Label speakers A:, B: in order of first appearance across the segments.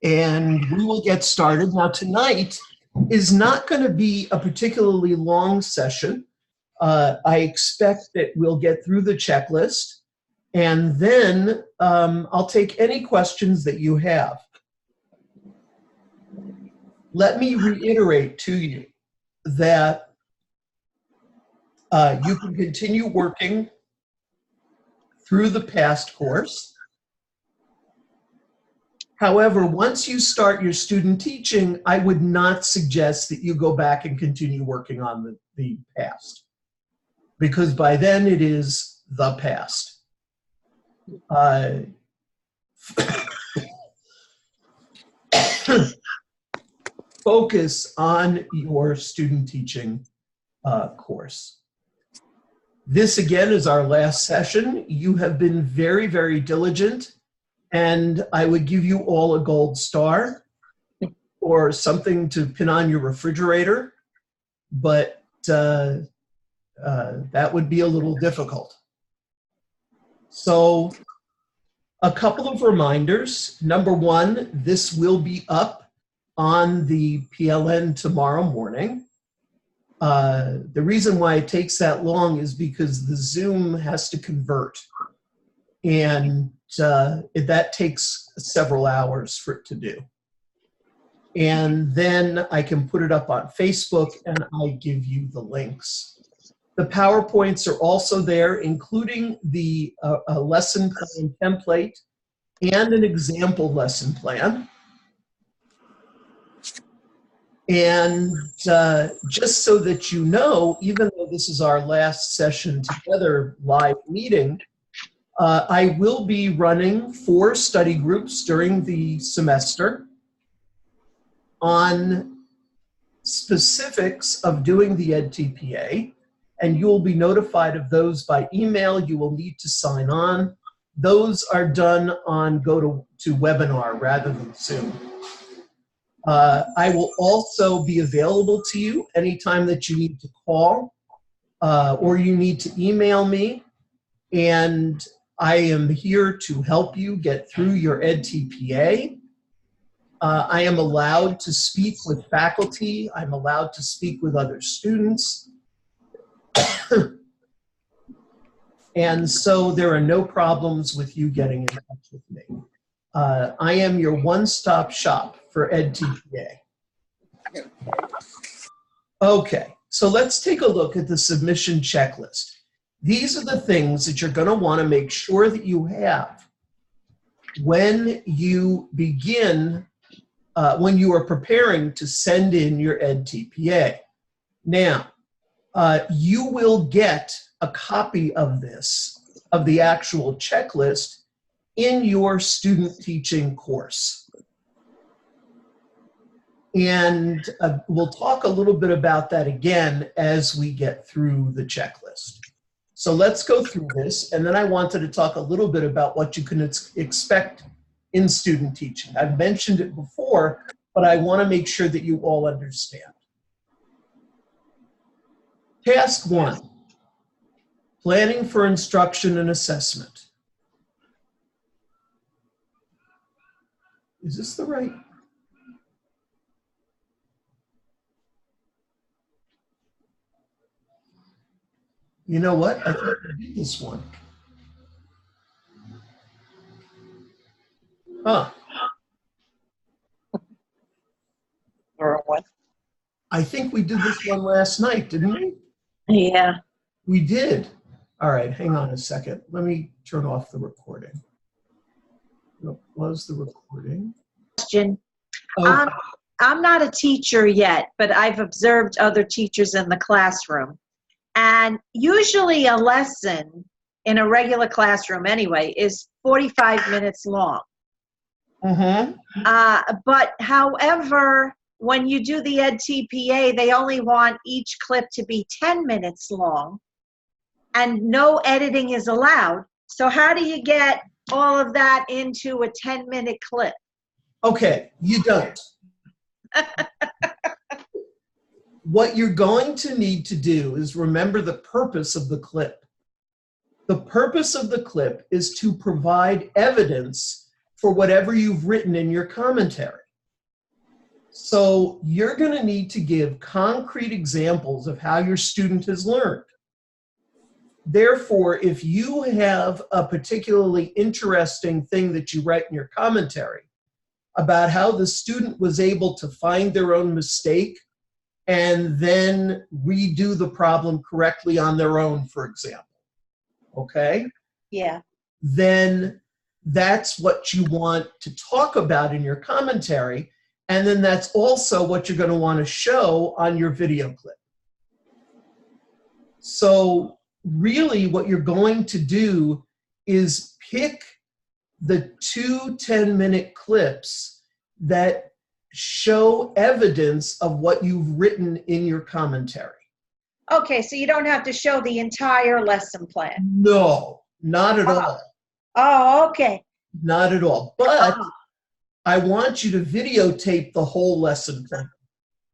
A: and we will get started. Now, tonight is not going to be a particularly long session. I expect that we'll get through the checklist, and then I'll take any questions that you have. Let me reiterate to you that you can continue working through the past course. However, once you start your student teaching, I would not suggest that you go back and continue working on the past, because by then it is the past. Focus on your student teaching course. This again is our last session. You have been very, very diligent, and I would give you all a gold star or something to pin on your refrigerator, but that would be a little difficult. So a couple of reminders. Number one, this will be up on the PLN tomorrow morning. The reason why it takes that long is because the Zoom has to convert, and that takes several hours for it to do. And then I can put it up on Facebook and I give you the links. The PowerPoints are also there, including the lesson plan template and an example lesson plan. And just so that you know, even though this is our last session together live meeting, I will be running 4 study groups during the semester on specifics of doing the EdTPA, and you will be notified of those by email. You will need to sign on. Those are done on GoToWebinar rather than Zoom. I will also be available to you anytime that you need to call or you need to email me, and I am here to help you get through your EdTPA. I am allowed to speak with faculty. I'm allowed to speak with other students. And so there are no problems with you getting in touch with me. I am your one-stop shop for EdTPA. Okay, so let's take a look at the submission checklist. These are the things that you're going to want to make sure that you have when you begin, when you are preparing to send in your EdTPA. Now, you will get a copy of this, of the actual checklist, in your student teaching course. And we'll talk a little bit about that again as we get through the checklist. So let's go through this, and then I wanted to talk a little bit about what you can expect in student teaching. I've mentioned it before, but I want to make sure that you all understand. Task 1, planning for instruction and assessment. Is this the right? You know what? I think I did this one. Huh.
B: Or what?
A: I think we did this one last night, didn't we?
B: Yeah.
A: We did. All right, hang on a second. Let me turn off the recording. Was the recording?
C: Question.
A: Oh.
C: I'm not a teacher yet, but I've observed other teachers in the classroom. And usually a lesson in a regular classroom anyway is 45 minutes long.
A: Mm-hmm.
C: But however, when you do the EdTPA, they only want each clip to be 10 minutes long and no editing is allowed. So how do you get all of that into a 10-minute clip?
A: Okay, you don't. What you're going to need to do is remember the purpose of the clip. The purpose of the clip is to provide evidence for whatever you've written in your commentary. So you're going to need to give concrete examples of how your student has learned. Therefore, if you have a particularly interesting thing that you write in your commentary about how the student was able to find their own mistake and then redo the problem correctly on their own, for example, okay?
C: Yeah.
A: Then that's what you want to talk about in your commentary, and then that's also what you're going to want to show on your video clip. So really what you're going to do is pick the 2 10-minute clips that show evidence of what you've written in your commentary.
C: Okay, so you don't have to show the entire lesson plan.
A: No, not at all.
C: Oh, okay.
A: Not at all. But
C: Oh.
A: I want you to videotape the whole lesson plan.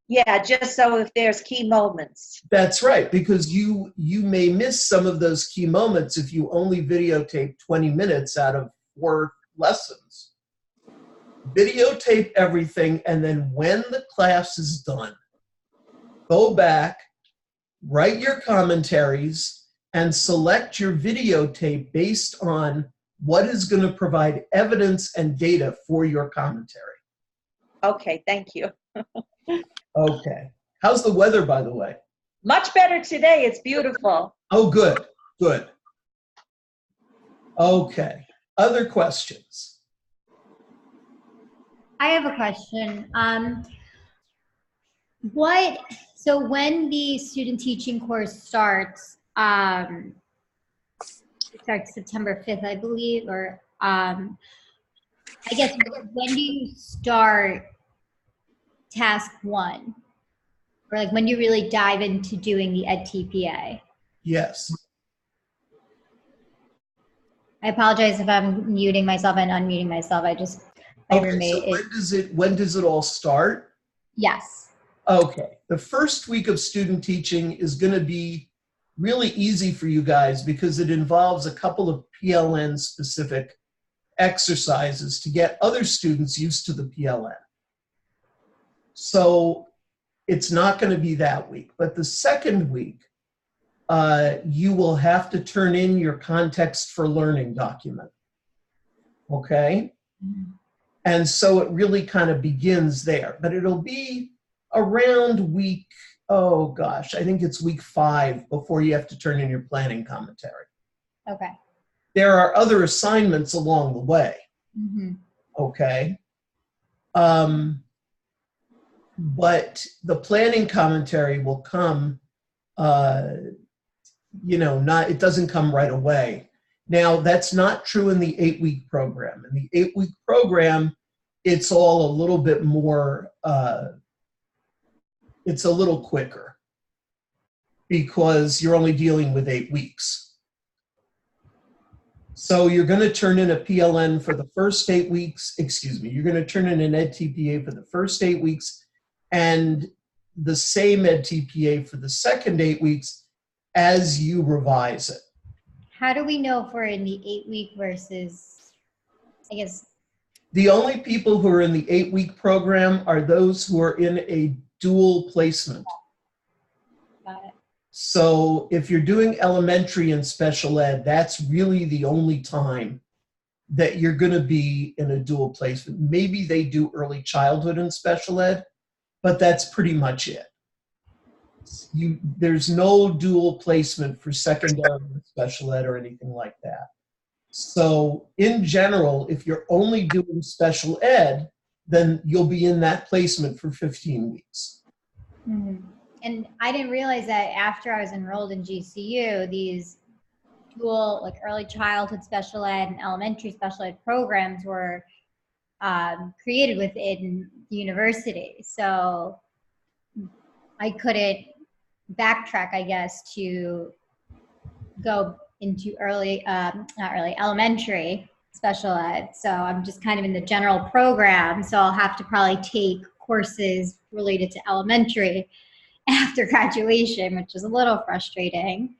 C: Yeah, just so if there's key moments.
A: That's right, because you may miss some of those key moments if you only videotape 20 minutes out of 4 lessons. Videotape everything, and then when the class is done, go back, write your commentaries, and select your videotape based on what is going to provide evidence and data for your commentary.
C: Okay, thank you.
A: Okay. How's the weather, by the way?
C: Much better today. It's beautiful.
A: Oh, good, good. Okay. Other questions?
D: I have a question. So when the student teaching course starts, it starts September 5th, I believe, or I guess when do you start task 1? Or like when do you really dive into doing the EdTPA?
A: Yes.
D: I apologize if I'm muting myself and unmuting myself. My
A: Okay,
D: roommate
A: so when does it all start?
D: Yes.
A: Okay. The first week of student teaching is going to be really easy for you guys because it involves a couple of PLN specific exercises to get other students used to the PLN. So it's not going to be that week. But the second week, you will have to turn in your context for learning document. Okay? And so it really kind of begins there. But it'll be around week, oh gosh, I think it's week 5 before you have to turn in your planning commentary.
D: Okay.
A: There are other assignments along the way.
D: Mm-hmm.
A: Okay? But the planning commentary will come, it doesn't come right away. Now, that's not true in the 8-week program. In the 8-week program, it's all a little bit more, it's a little quicker because you're only dealing with 8 weeks. So you're going to turn in a PLN for the first 8 weeks, you're going to turn in an EdTPA for the first 8 weeks and the same EdTPA for the second 8 weeks as you revise it.
D: How do we know if we're in the 8-week versus, I guess?
A: The only people who are in the 8-week program are those who are in a dual placement.
D: Got it.
A: So if you're doing elementary and special ed, that's really the only time that you're going to be in a dual placement. Maybe they do early childhood and special ed, but that's pretty much it. There's no dual placement for secondary or special ed or anything like that. So in general, if you're only doing special ed, then you'll be in that placement for 15 weeks.
D: Mm-hmm. And I didn't realize that after I was enrolled in GCU, these dual, like early childhood special ed and elementary special ed programs were created within the university. So I couldn't backtrack, I guess, to go into elementary special ed. So I'm just kind of in the general program. So I'll have to probably take courses related to elementary after graduation, which is a little frustrating.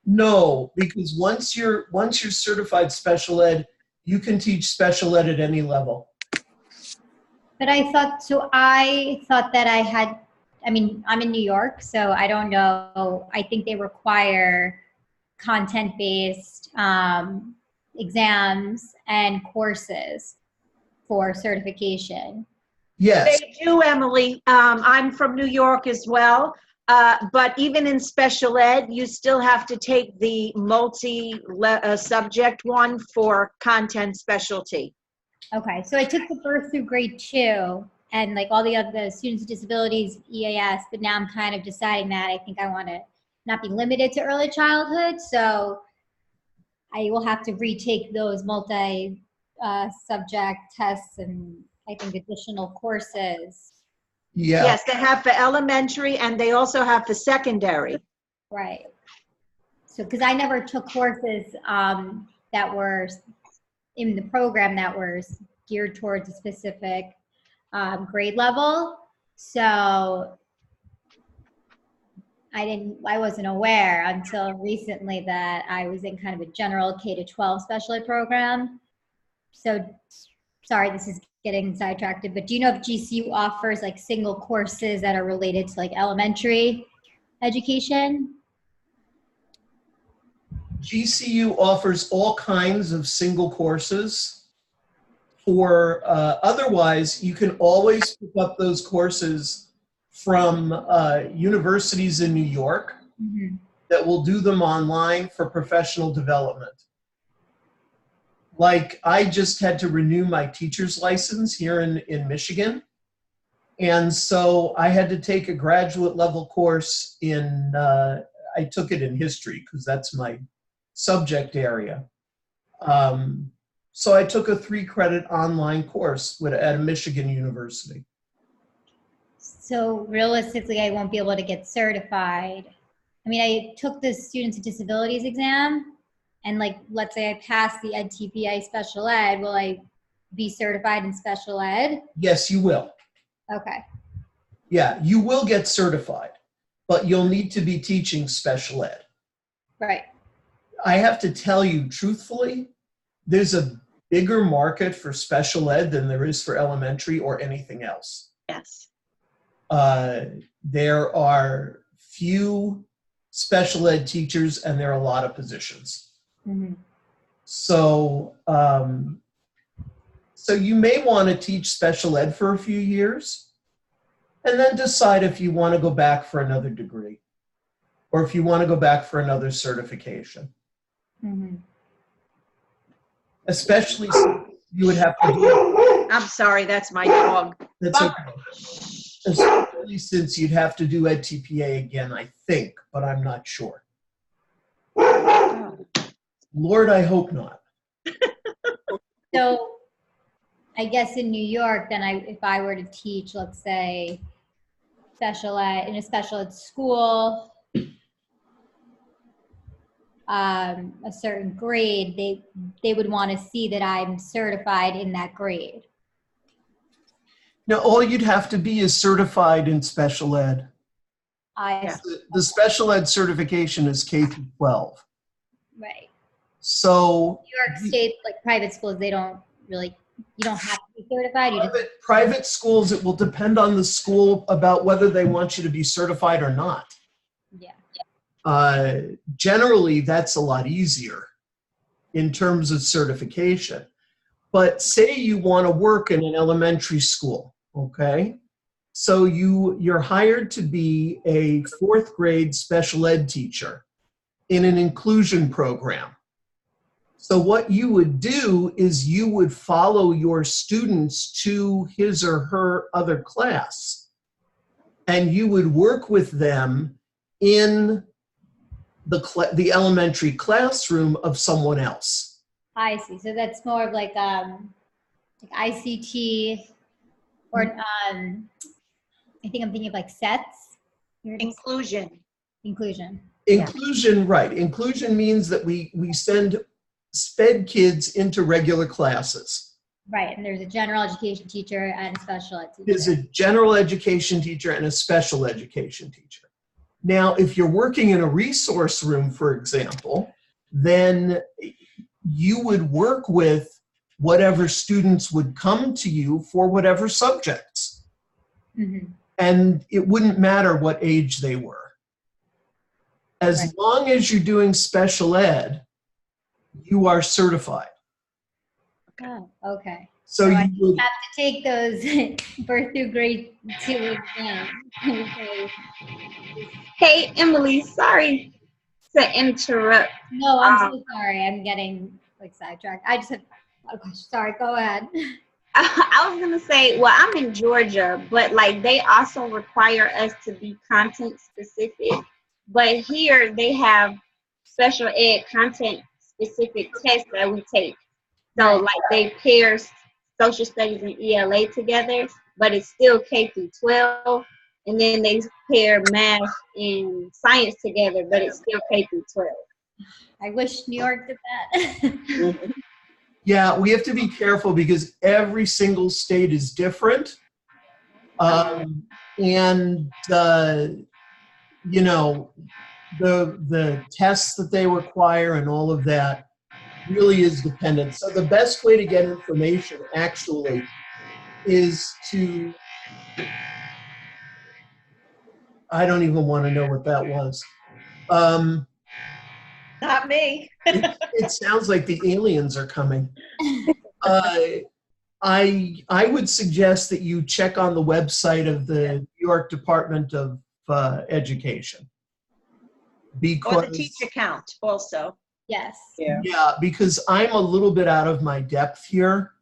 A: No, because once you're certified special ed, You can teach special ed at any level.
D: But I thought that I had, I mean, I'm in New York, so I don't know. I think they require content-based exams and courses for certification.
A: Yes.
C: They do, Emily. I'm from New York as well. But even in special ed, you still have to take the multi-subject one for content specialty.
D: Okay, so I took the first through grade 2 and like all the other students with disabilities, EAS, but now I'm kind of deciding that I think I want to not be limited to early childhood, so I will have to retake those multi-subject tests and I think additional courses.
A: Yeah.
C: Yes, they have for elementary and they also have for secondary.
D: Right. So, because I never took courses that were in the program that were geared towards a specific grade level. So I wasn't aware until recently that I was in kind of a general K-12 special ed program. So, sorry, this is getting sidetracked, but do you know if GCU offers like single courses that are related to like elementary education?
A: GCU offers all kinds of single courses. For otherwise, you can always pick up those courses from universities in New York
D: Mm-hmm.
A: that will do them online for professional development. Like I just had to renew my teacher's license here in Michigan. And so I had to take a graduate level course in, I took it in history because that's my subject area. So I took a 3-credit online course at a Michigan university.
D: So realistically, I won't be able to get certified. I mean, I took the Students with Disabilities exam, and like, let's say I pass the EdTPA special ed, will I be certified in special ed?
A: Yes, you will.
D: Okay.
A: Yeah, you will get certified, but you'll need to be teaching special ed.
D: Right.
A: I have to tell you truthfully, there's a bigger market for special ed than there is for elementary or anything else.
C: Yes.
A: There are few special ed teachers and there are a lot of positions.
D: Mm-hmm.
A: So, so you may want to teach special ed for a few years and then decide if you want to go back for another degree or if you want to go back for another certification.
D: Mm-hmm.
A: Especially since you would have to do,
C: I'm sorry, that's my dog.
A: that's okay. Especially since you'd have to do EdTPA again, I think, but I'm not sure. Lord, I hope not.
D: So I guess in New York, then if I were to teach, let's say, special ed in a special ed school, a certain grade, they would want to see that I'm certified in that grade.
A: Now, all you'd have to be is certified in special ed.
C: Yeah.
A: The special ed certification is K through 12.
D: Right.
A: So
D: New York State, like private schools, they don't really, you don't have to be certified. You just,
A: private schools, it will depend on the school about whether they want you to be certified or not.
D: yeah.
A: Generally, that's a lot easier in terms of certification. But say you want to work in an elementary school, okay? So you're hired to be a 4th grade special ed teacher in an inclusion program. So what you would do is you would follow your students to his or her other class, and you would work with them in the elementary classroom of someone else.
D: I see. So that's more of like ICT, or I think I'm thinking of like SETS.
C: Inclusion.
D: Inclusion.
A: Inclusion, right. Inclusion means that we send SPED kids into regular classes.
D: Right, and there's a general education teacher and a special ed teacher.
A: There's a general education teacher and a special education teacher. Now, if you're working in a resource room, for example, then you would work with whatever students would come to you for whatever subjects.
D: Mhm.
A: And it wouldn't matter what age they were. As
D: Right.
A: long as you're doing special ed, you are certified.
D: Oh, okay.
A: So
D: I
A: you would,
D: have to take those birth through grade 2 exams.
E: Hey, Emily, sorry to interrupt.
D: No, I'm
E: Um,
D: so sorry. I'm getting like sidetracked. I just have a question. Sorry, go ahead.
E: I was gonna say, well, I'm in Georgia, but like they also require us to be content specific. But here they have special ed content specific tests that we take. So
D: Right.
E: like they pair social studies and ELA together, but it's still K through 12. And then they pair math and science together, but it's still K through 12.
D: I wish New York did that.
A: yeah, we have to be careful because every single state is different. And, you know, the tests that they require and all of that really is dependent. So the best way to get information actually is to, I don't even want to know what that was.
C: Not me.
A: It sounds like the aliens are coming. I would suggest that you check on the website of the New York Department of Education.
C: Or
A: Because,
C: the teach account also.
D: Yes.
A: yeah, because I'm a little bit out of my depth here.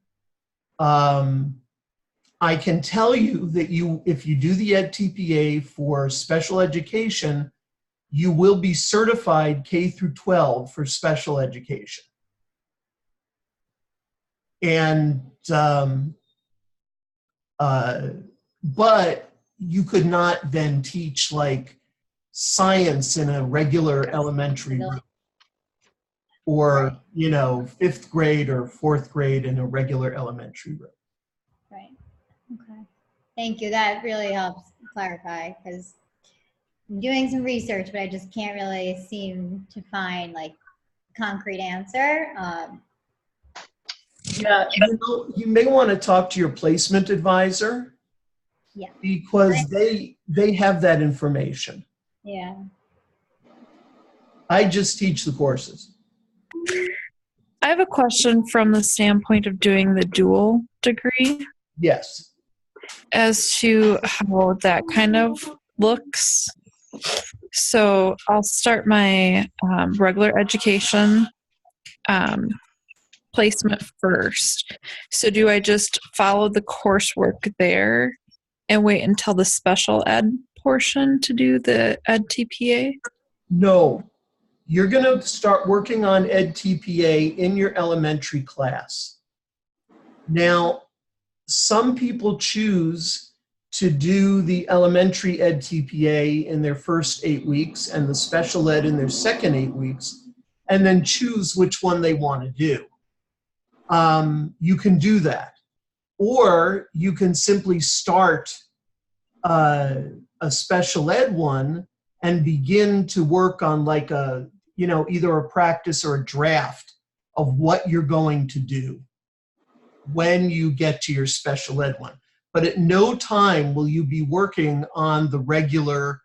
A: I can tell you that if you do the EdTPA for special education, you will be certified K through 12 for special education. And, but you could not then teach like science in a regular elementary room, or, you know, 5th grade or 4th grade in a regular elementary room.
D: Right. Okay. Thank you. That really helps clarify because I'm doing some research, but I just can't really seem to find like concrete answer.
A: Yeah, you know, you may want to talk to your placement advisor.
D: Yeah.
A: Because they have that information.
D: Yeah.
A: I just teach the courses.
F: I have a question from the standpoint of doing the dual degree
A: Yes.
F: as to how that kind of looks. So I'll start my regular education placement first. So do I just follow the coursework there and wait until the special ed portion to do the EdTPA?
A: No. You're going to start working on EdTPA in your elementary class. Now, some people choose to do the elementary EdTPA in their first 8 weeks and the special ed in their second 8 weeks, and then choose which one they want to do. You can do that. Or you can simply start a special ed one and begin to work on like a, you know, either a practice or a draft of what you're going to do when you get to your special ed one. But at no time will you be working on the regular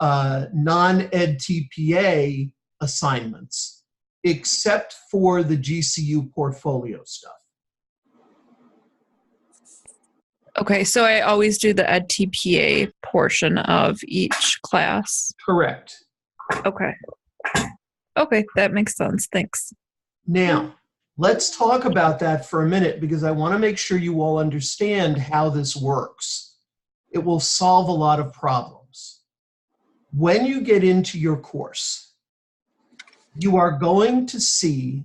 A: non-ed TPA assignments, except for the GCU portfolio stuff.
F: Okay, so I always do the EdTPA portion of each class.
A: Correct.
F: Okay. Okay, that makes sense. Thanks.
A: Now, let's talk about that for a minute because I want to make sure you all understand how this works. It will solve a lot of problems. When you get into your course, you are going to see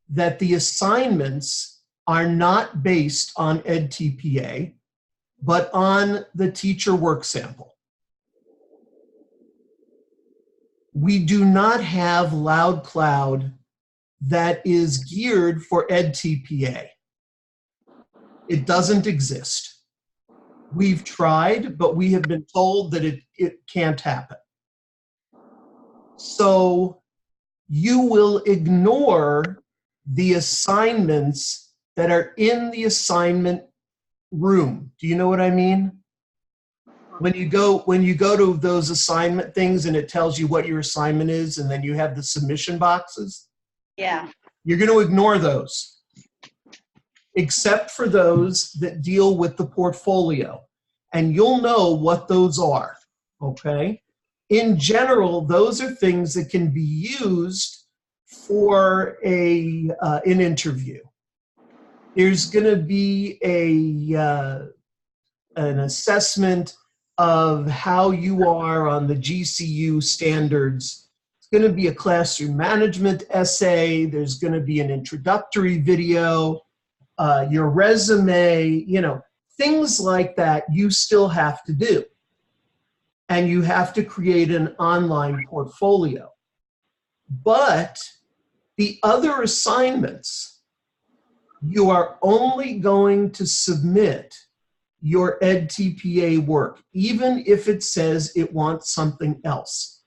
A: that the assignments are not based on EdTPA, but on the teacher work sample. We do not have LoudCloud that is geared for EdTPA. It doesn't exist. We've tried, but we have been told that it can't happen. So you will ignore the assignments that are in the assignment room. Do you know what I mean? When you go to those assignment things and it tells you what your assignment is, and then you have the submission boxes,
C: Yeah.
A: you're going to ignore those, except for those that deal with the portfolio. And you'll know what those are, okay? In general, those are things that can be used for an interview. There's going to be an assessment of how you are on the GCU standards. It's going to be a classroom management essay. There's going to be an introductory video, your resume, things like that you still have to do. And you have to create an online portfolio. But the other assignments, you are only going to submit your EdTPA work, even if it says it wants something else.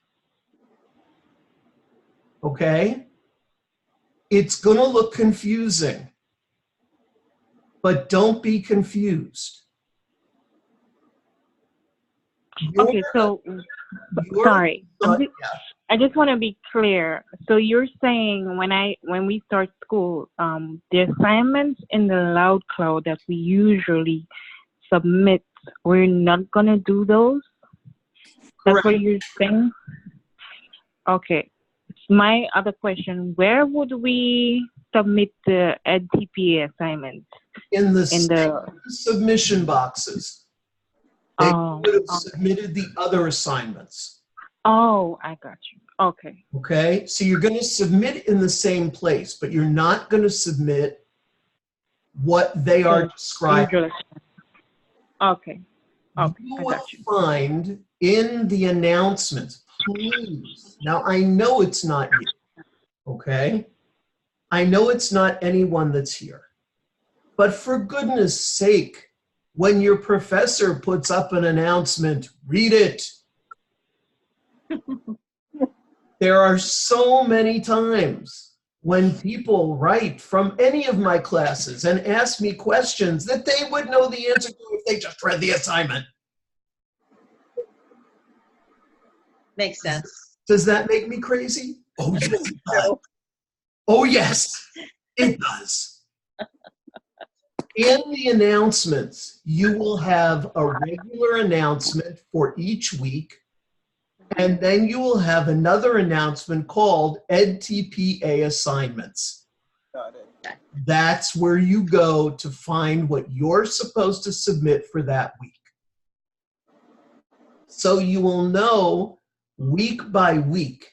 A: Okay? It's going to look confusing, but don't be confused.
G: Okay, so sorry.
A: Yeah.
G: I just want to be clear. So you're saying when we start school, the assignments in the Loud Cloud that we usually submit, we're not gonna do those? That's
A: Correct.
G: what you're saying? Okay. My other question, where would we submit the EdTPA assignments?
A: In the submission boxes, they would have submitted the other assignments.
G: Oh, I got you. Okay.
A: Okay, so you're going to submit in the same place, but you're not going to submit what they are describing.
G: Okay. Okay,
A: You
G: I
A: will
G: got you.
A: find in the announcements, please. Now, I know it's not you, okay? I know it's not anyone that's here. But for goodness sake, when your professor puts up an announcement, read it. There are so many times when people write from any of my classes and ask me questions that they would know the answer to if they just read the assignment.
C: Makes sense.
A: Does that make me crazy? Oh, yes, it does. Oh, yes, it does. In the announcements, you will have a regular announcement for each week, and then you will have another announcement called EdTPA assignments.
H: Got it.
A: That's where you go to find what you're supposed to submit for that week. So you will know week by week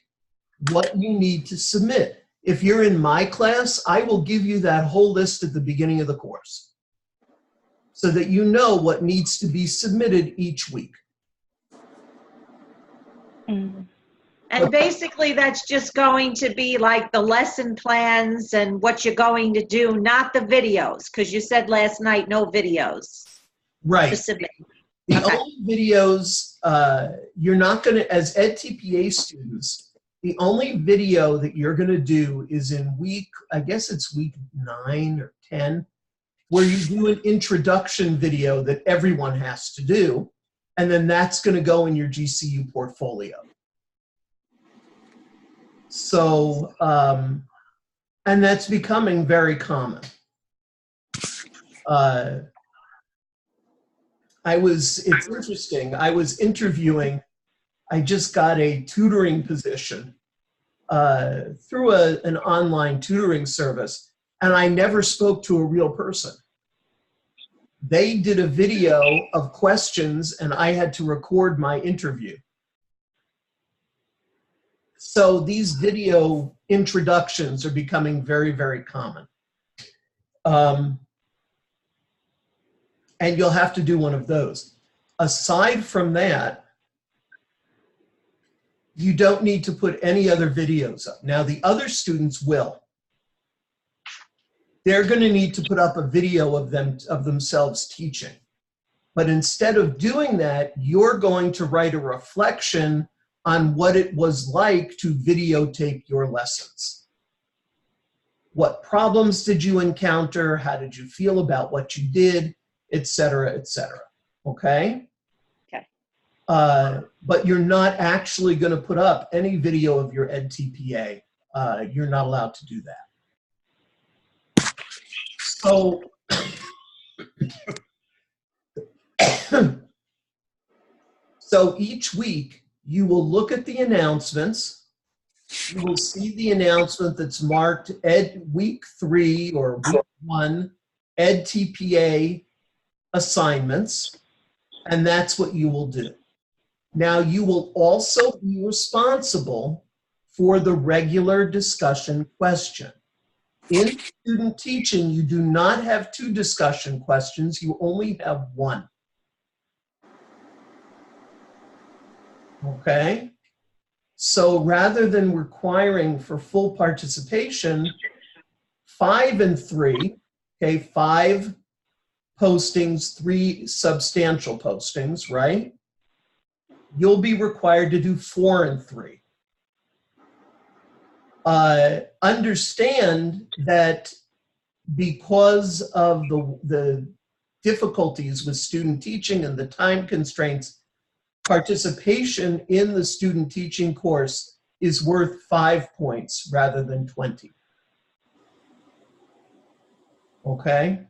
A: what you need to submit. If you're in my class, I will give you that whole list at the beginning of the course so that you know what needs to be submitted each week.
C: And basically, that's just going to be like the lesson plans and what you're going to do, not the videos, because you said last night no videos to
A: Right.
C: submit.
A: The
C: Okay.
A: only videos, you're not going to, as EdTPA students, the only video that you're going to do is in week, I guess it's week 9 or 10, where you do an introduction video that everyone has to do, and then that's going to go in your GCU portfolio. So, and that's becoming very common. It's interesting, I was interviewing, I just got a tutoring position through an online tutoring service, and I never spoke to a real person. They did a video of questions, and I had to record my interview. So these video introductions are becoming very, very common. And you'll have to do one of those. Aside from that, you don't need to put any other videos up. Now, the other students will. They're going to need to put up a video of themselves teaching. But instead of doing that, you're going to write a reflection on what it was like to videotape your lessons. What problems did you encounter? How did you feel about what you did, et cetera, et cetera. Okay?
C: Okay.
A: But you're not actually going to put up any video of your EdTPA. You're not allowed to do that. So, so each week you will look at the announcements. You will see the announcement that's marked Week 3 or Week 1 EdTPA assignments, and that's what you will do. Now, you will also be responsible for the regular discussion question. In student teaching, you do not have 2 discussion questions, you only have 1. Okay? So rather than requiring for full participation, 5 and 3, okay, 5 postings, 3 substantial postings, right? You'll be required to do 4 and 3. Understand that because of the difficulties with student teaching and the time constraints, participation in the student teaching course is worth 5 points rather than 20. Okay?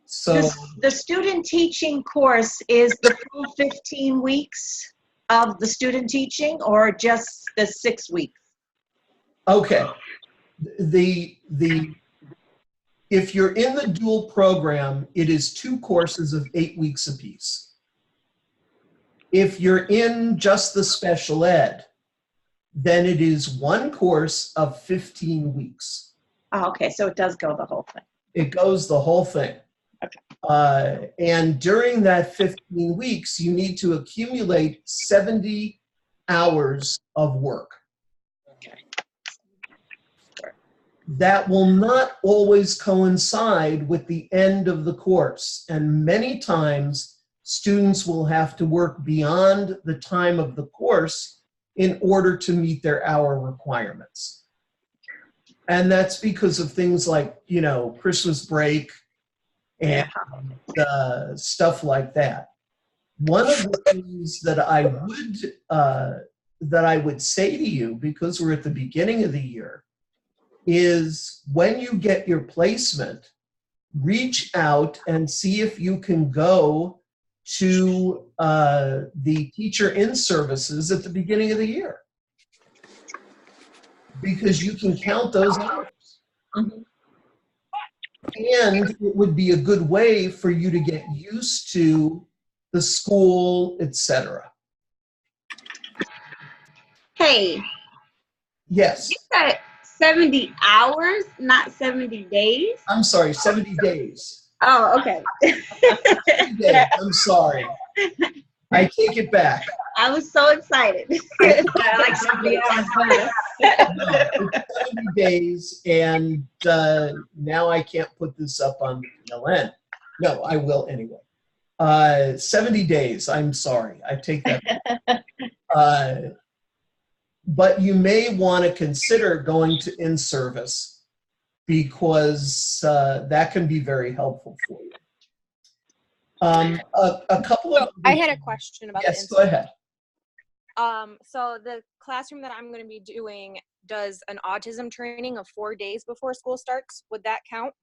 A: So
C: The student teaching course is the full 15 weeks of the student teaching or just the 6 weeks?
A: okay. If you're in the dual program, it is 2 courses of 8 weeks apiece. If you're in just the special ed, then it is 1 course of 15 weeks.
C: Oh, okay, so it does go the whole thing.
A: It goes the whole thing.
C: Okay.
A: And during that 15 weeks, you need to accumulate 70 hours of work.
C: Okay.
A: That will not always coincide with the end of the course. And many times, students will have to work beyond the time of the course in order to meet their hour requirements. And that's because of things like, you know, Christmas break and stuff like that. One of the things that I would say to you, because we're at the beginning of the year, is when you get your placement, reach out and see if you can go to the teacher in services at the beginning of the year, because you can count those hours.
C: Mhm.
A: And it would be a good way for you to get used to the school, etc.
E: Hey,
A: Yes,
E: you said 70 hours, not 70 days?
A: I'm sorry, 70 days.
E: Oh, okay.
A: 70 days, I'm sorry. I take it back.
E: I was so excited.
C: I like 70 hours better.
A: No, it's 70 days, and now I can't put this up on PLN. No, I will anyway. 70 days, I'm sorry. I take that back. But you may want to consider going to in-service, because that can be very helpful for you. A couple of...
H: I had a question about
A: Yes,
H: the
A: go ahead.
H: So the classroom that I'm going to be doing does an autism training of 4 days before school starts. Would that count?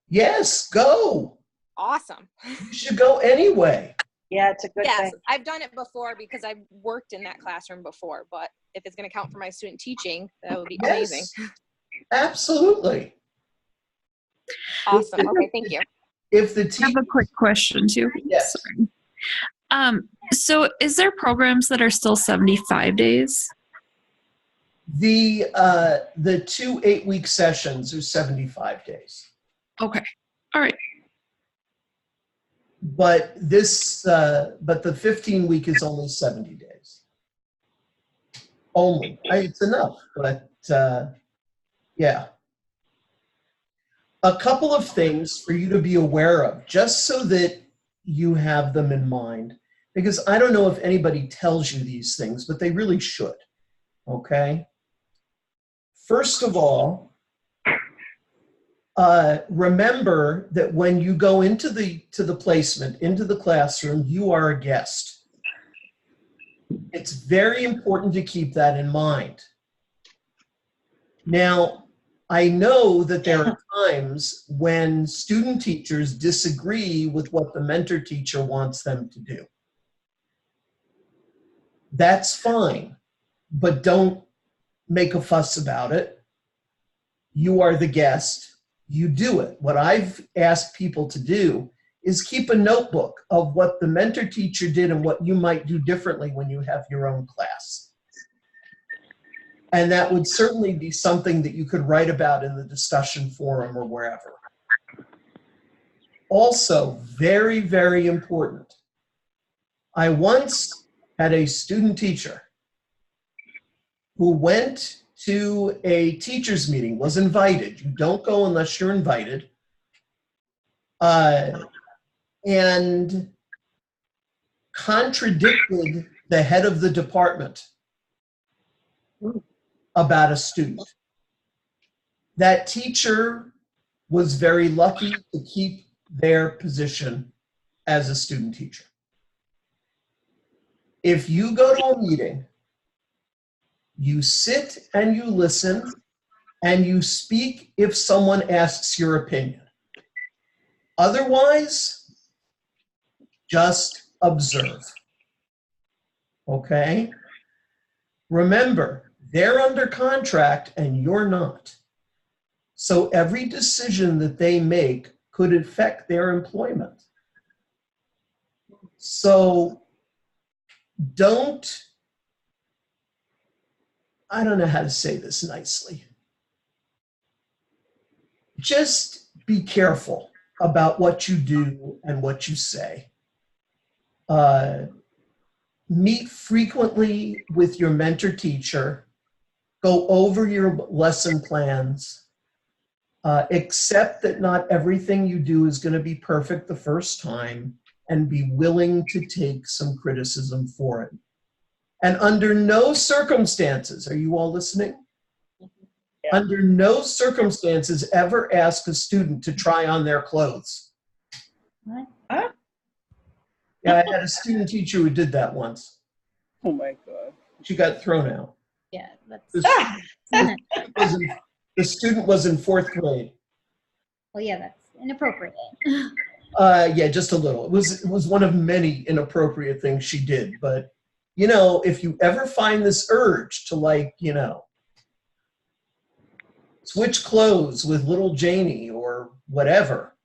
A: Yes, go.
H: Awesome.
A: You should go anyway.
C: Yeah, it's a good
H: Yes,
C: thing.
H: I've done it before because I've worked in that classroom before, but if it's going to count for my student teaching, that would be amazing.
A: Yes, absolutely.
H: Awesome. Okay, thank you.
A: If the
F: I have
A: teacher...
F: a quick question too.
A: Yes.
F: Sorry. So is there programs that are still 75 days?
A: The 2 8-week sessions are 75 days.
F: Okay. All right.
A: But but the 15-week is only 70 days. Only. It's enough, but yeah. A couple of things for you to be aware of, just so that you have them in mind, because I don't know if anybody tells you these things, but they really should, okay? First of all, remember that when you go into the placement, into the classroom, you are a guest. It's very important to keep that in mind. Now, I know that there are times when student teachers disagree with what the mentor teacher wants them to do. That's fine, but don't make a fuss about it. You are the guest. You do it. What I've asked people to do is keep a notebook of what the mentor teacher did and what you might do differently when you have your own class. And that would certainly be something that you could write about in the discussion forum or wherever. Also, very, very important. I once had a student teacher who went to a teacher's meeting, was invited. You don't go unless you're invited. And contradicted the head of the department about a student. That teacher was very lucky to keep their position as a student teacher. If you go to a meeting, you sit and you listen and you speak if someone asks your opinion. Otherwise, just observe. Okay? Remember, they're under contract and you're not. So every decision that they make could affect their employment. So don't, I don't know how to say this nicely. Just be careful about what you do and what you say. Meet frequently with your mentor teacher. Go over your lesson plans. Accept that not everything you do is going to be perfect the first time, and be willing to take some criticism for it. And under no circumstances, are you all listening? Yeah. Under no circumstances ever ask a student to try on their clothes.
D: What?
C: Huh?
A: Yeah, I had a student teacher who did that once.
I: Oh my God.
A: She got thrown out.
D: Yeah, that's.
A: The student was in 4th grade.
D: Well, yeah, that's inappropriate.
A: Yeah, just a little. It was one of many inappropriate things she did. But, you know, if you ever find this urge to, like, you know, switch clothes with little Janie or whatever,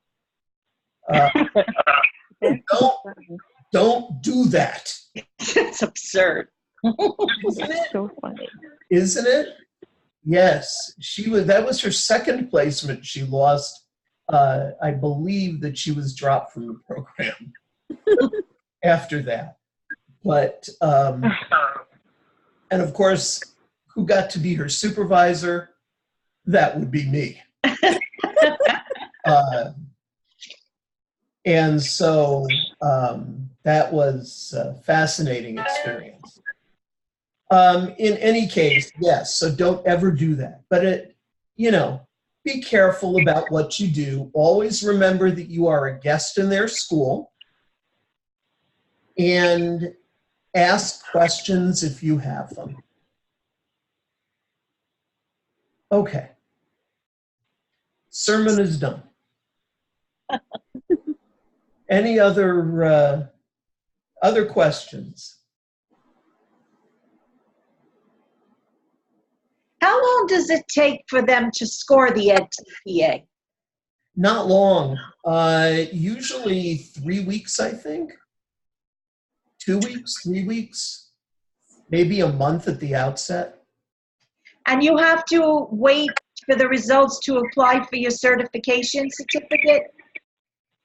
A: don't do that.
C: It's absurd.
A: Isn't it?
G: So funny.
A: Isn't it? Yes, that was her second placement she lost. I believe that she was dropped from the program after that. But, and of course, who got to be her supervisor? That would be me. And so that was a fascinating experience. In any case, yes, so don't ever do that. But, you know, be careful about what you do. Always remember that you are a guest in their school. And ask questions if you have them. Okay. Sermon is done. Any other questions?
C: How long does it take for them to score the EdTPA?
A: Not long. Usually 3 weeks, I think. 2 weeks, 3 weeks, maybe a month at the outset.
C: And you have to wait for the results to apply for your certification certificate?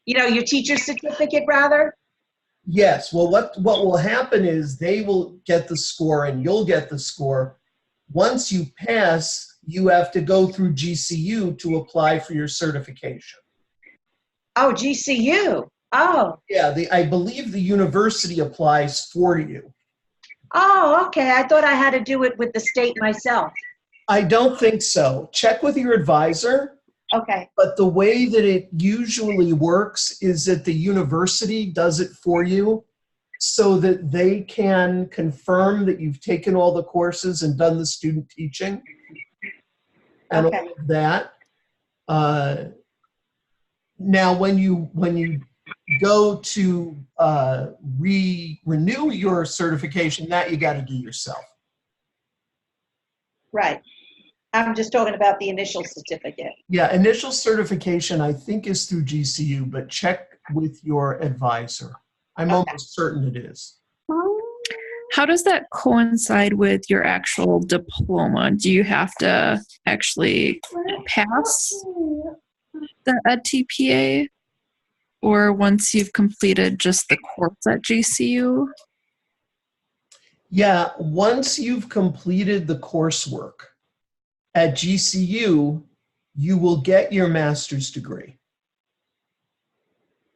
C: You know, your teacher's certificate, rather?
A: Yes. Well, what will happen is they will get the score and you'll get the score. Once you pass, you have to go through GCU to apply for your certification.
C: Oh, GCU. Oh.
A: Yeah, I believe the university applies for you.
C: Oh, okay. I thought I had to do it with the state myself.
A: I don't think so. Check with your advisor.
C: Okay,
A: But the way that it usually works is that the university does it for you so that they can confirm that you've taken all the courses and done the student teaching and
C: Okay.
A: all of that. Now, when you go to renew your certification, that you got to do yourself.
C: right. I'm just talking about the initial certificate.
A: Yeah, initial certification, I think, is through GCU, but check with your advisor. I'm
C: Okay.
A: almost certain it is.
F: How does that coincide with your actual diploma? Do you have to actually pass the EdTPA? Or once you've completed just the course at GCU?
A: Yeah, once you've completed the coursework at GCU, you will get your master's degree.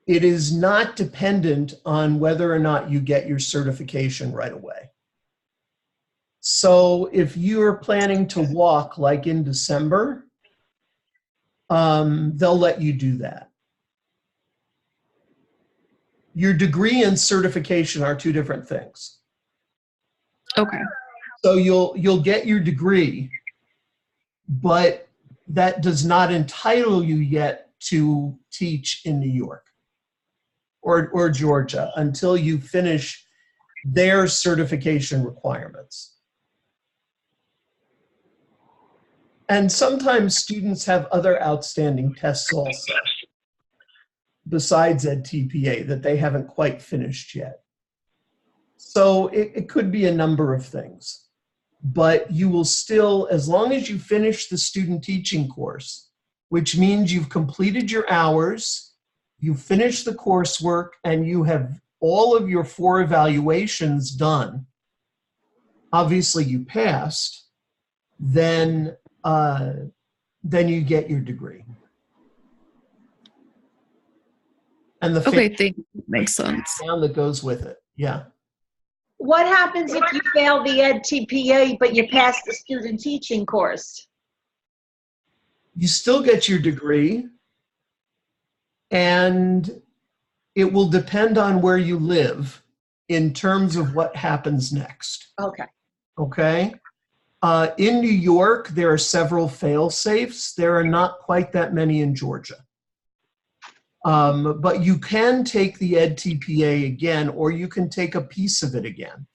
A: It is not dependent on whether or not you get your certification right away. So if you're planning to walk like in December, they'll let you do that. Your degree and certification are two different things.
F: Okay.
A: So you'll get your degree, but that does not entitle you yet to teach in New York or Georgia until you finish their certification requirements. And sometimes students have other outstanding tests also, besides EdTPA, that they haven't quite finished yet. So it could be a number of things. But you will still, as long as you finish the student teaching course, which means you've completed your hours, you finished the coursework, and you have all of your 4 evaluations done, obviously you passed, then you get your degree. And the
F: Okay, thank you. Makes sense.
A: exam that goes with it, yeah.
C: What happens if you fail the EdTPA, but you pass the student teaching course?
A: You still get your degree, and it will depend on where you live in terms of what happens next,
C: Okay,
A: okay? In New York, there are several fail-safes. There are not quite that many in Georgia. But you can take the EdTPA again, or you can take a piece of it again.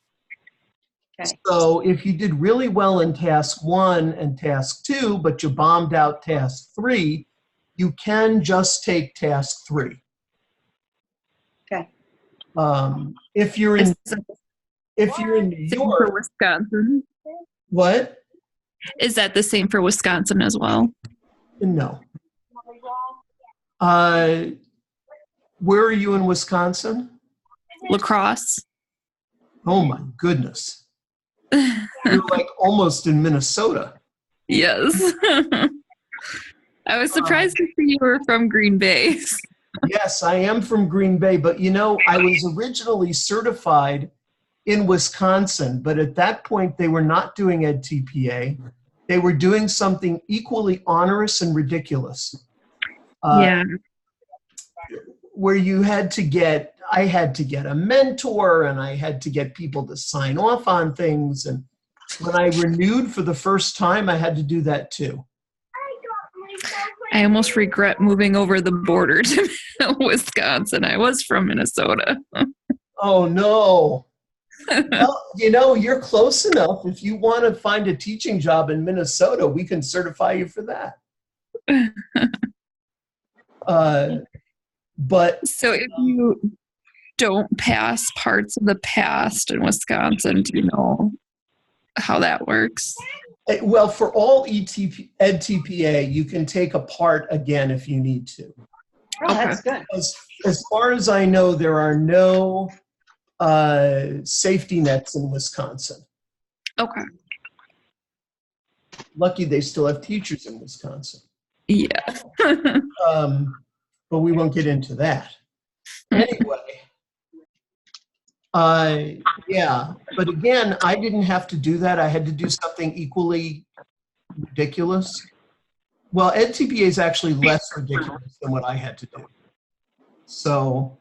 C: Okay.
A: So if you did really well in task 1 and task 2, but you bombed out task 3, you can just take task 3.
C: Okay.
A: If you're in
F: Is that
A: New
F: the same
A: York,
F: for Wisconsin?
A: what?
F: Is that the same for Wisconsin as well?
A: No. Where are you in Wisconsin?
F: Lacrosse?
A: Oh my goodness. You're like almost in Minnesota.
F: Yes. I was surprised to see you were from Green Bay.
A: Yes, I am from Green Bay, but you know, I was originally certified in Wisconsin, but at that point they were not doing EdTPA. They were doing something equally onerous and ridiculous.
F: Yeah.
A: Where you had to get, I had to get a mentor and I had to get people to sign off on things. And when I renewed for the first time, I had to do that too.
F: I almost regret moving over the border to Wisconsin. I was from Minnesota.
A: Oh no. Well, you know, you're close enough. If you want to find a teaching job in Minnesota, we can certify you for that. But
F: So if you don't pass parts of the past in Wisconsin, do you know how that works?
A: well, for all EdTPA, you can take a part again if you need to.
C: oh, that's good.
A: As far as I know, there are no safety nets in Wisconsin.
F: Okay.
A: Lucky they still have teachers in Wisconsin.
F: Yeah.
A: But we won't get into that. Anyway, yeah, but again, I didn't have to do that. I had to do something equally ridiculous. Well, EdTPA is actually less ridiculous than what I had to do. So,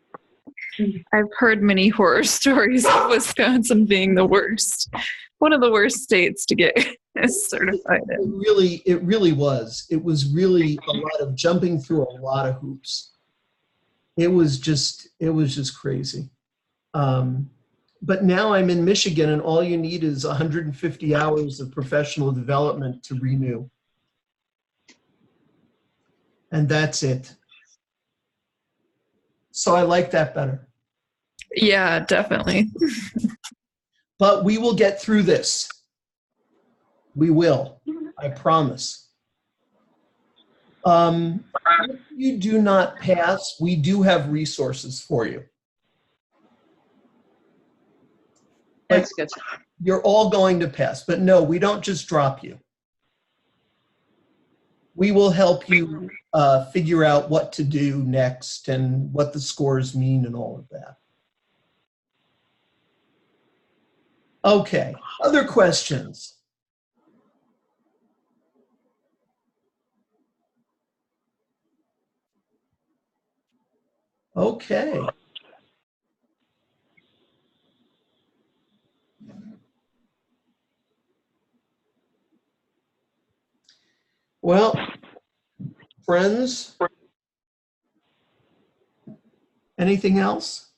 F: I've heard many horror stories of Wisconsin being the worst, one of the worst states to get certified
A: it
F: in.
A: really was. It was really a lot of jumping through a lot of hoops. It was just crazy. But now I'm in Michigan, and all you need is 150 hours of professional development to renew. And that's it. So I like that better.
F: Yeah, definitely.
A: But we will get through this. We will. I promise. If you do not pass, we do have resources for you.
B: That's good.
A: You're all going to pass, but no, we don't just drop you. We will help you figure out what to do next and what the scores mean and all of that. Okay, other questions? Okay. Well, friends, anything else?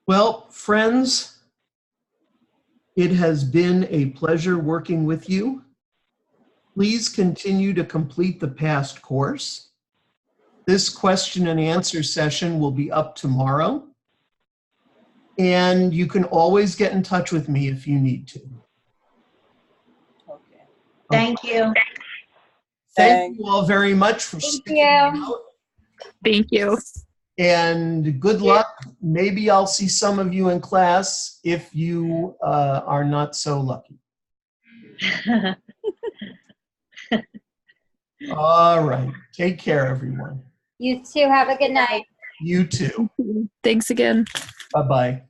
A: Well, friends, it has been a pleasure working with you. Please continue to complete the past course. This question and answer session will be up tomorrow. And you can always get in touch with me if you need to.
B: Okay.
C: Thank you.
A: Thank you all very much for
D: Thank
A: sticking
D: you.
A: it out.
F: Thank you.
A: And good luck. Maybe I'll see some of you in class if you are not so lucky. All right. Take care, everyone.
D: You too. Have a good night.
A: You too.
F: Thanks again.
A: Bye-bye.